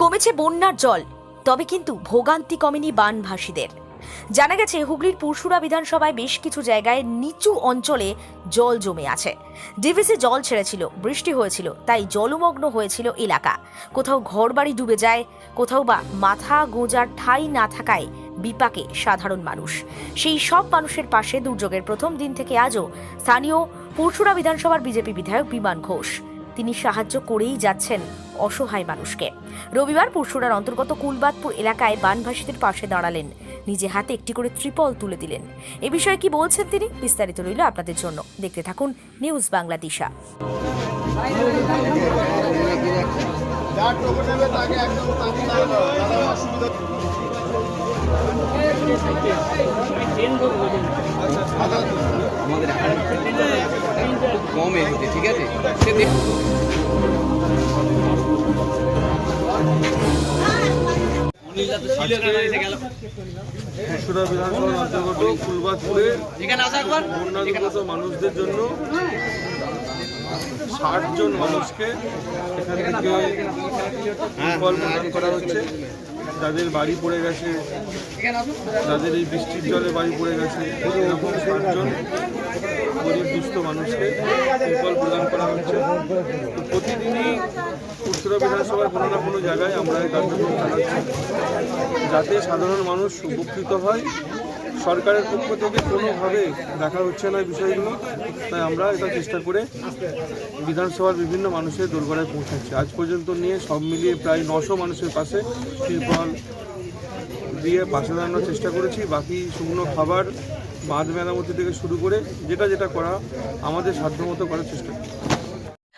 কমেছে বন্যার জল, তবে কিন্তু ভোগান্তি কমেনি বানভাসীদের। জানা গেছে হুগলির পুরসুরা বিধানসভায় বেশ কিছু জায়গায় নিচু অঞ্চলে জল জমে আছে। ডিভিসি জল ছেড়েছিল, বৃষ্টি হয়েছিল, তাই জলমগ্ন হয়েছিল এলাকা। কোথাও ঘরবাড়ি ডুবে যায়, কোথাও বা মাথা গোঁজার ঠাঁই না থাকায় বিপাকে সাধারণ মানুষ। সেই সব মানুষের পাশে দুর্যোগের প্রথম দিন থেকে আজও স্থানীয় পুরসুরা বিধানসভার বিজেপি বিধায়ক বিমান ঘোষ। তিনি সাহায্য করেই যাচ্ছেন অসহায় মানুষকে। রবিবার পুরসুরার অন্তর্গত কুলবাদপুর এলাকায় বানভাসীদের পাশে দাঁড়ালেন, নিজে হাতে একটি করে ত্রিপল তুলে দিলেন। এ বিষয়ে কি বলছেন তিনি, বিস্তারিত রইল আপনাদের জন্য। দেখতে থাকুন নিউজ বাংলা দিশা। আমাদের কমে হচ্ছে, ঠিক আছে। পুরসুরা বিধানসভার অন্তর্গত ফুলবাদপুরে বন্যাদুর্গত মানুষদের জন্য 60 জন মানুষকে এখান থেকে ত্রিপল প্রদান করা হচ্ছে। যাদের বাড়ি পড়ে গেছে, যাদের এই বৃষ্টির জলে বাড়ি পড়ে গেছে, এরকম 60 জন গরিব দুস্থ মানুষকে ত্রিপল প্রদান করা হচ্ছে। তো প্রতিদিনই পুরসুরা বিধানসভার কোনো না কোনো জায়গায় আমরা এই কার্যক্রম চালাচ্ছি, যাতে সাধারণ মানুষ উপকৃত হয়। সরকারের পক্ষ থেকে কোনোভাবে দেখা হচ্ছে না বিষয়গুলো, তাই আমরা এটা চেষ্টা করে বিধানসভার বিভিন্ন মানুষের দোরগোড়ায় পৌঁছাচ্ছি। আজ পর্যন্ত নিয়ে সব মিলিয়ে প্রায় 900 মানুষের পাশে ত্রিপল দিয়ে পাশে দাঁড়ানোর চেষ্টা করেছি। বাকি শুকনো খাবার, বাঁধ মেরামতি থেকে শুরু করে যেটা করা আমাদের সাধ্যমতো করার চেষ্টা করি।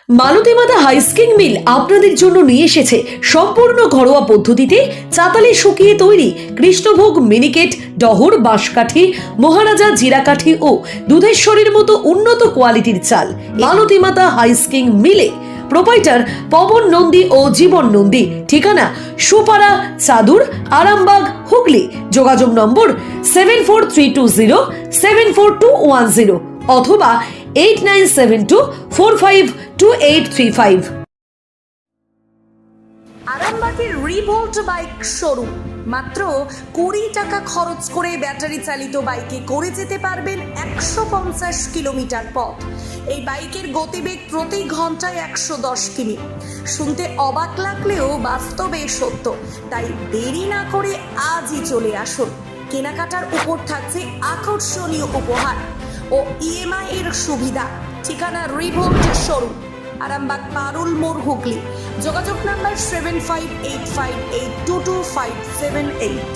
মালতী মাতা হাইস্কিং মিল আপনাদের জন্য নিয়ে এসেছে সম্পূর্ণ ঘরোয়া পদ্ধতিতে চাতালে শুকিয়ে তৈরি কৃষ্ণভোগ মিনিকেট, ডহর, বাঁশকাঠি, মহারাজা জিরাকাঠি ও দুধেশ্বরীর মতো উন্নত কোয়ালিটির চাল। মালতী মাতা হাইস্কিং মিলে প্রোপাইটার পবন নন্দী ও জীবন নন্দী। ঠিকানা সুপারা, চাদুর, আরামবাগ, হুগলি। যোগাযোগ নম্বর 7432074210 অথবা 8972452835। আরামবাগের রিভোল্ট বাইক শোরুম। মাত্র 20 টাকা খরচ করে ব্যাটারি চালিত বাইকে করে যেতে পারবেন 150 কিলোমিটার পথ। এই বাইকের গতিবেগ প্রতি ঘন্টায় 110 কিমি। শুনতে অবাক লাগলেও বাস্তবে সত্য, তাই দেরি না করে আজই চলে আসুন। কেনাকাটার উপর থাকছে আকর্ষণীয় উপহার ও ইএমআই এর সুবিধা। ঠিকানা রিভোল্ট শোরুম, আরামবাগ পারুল মোড়, হুগলি। যোগাযোগ নাম্বার 7585822578।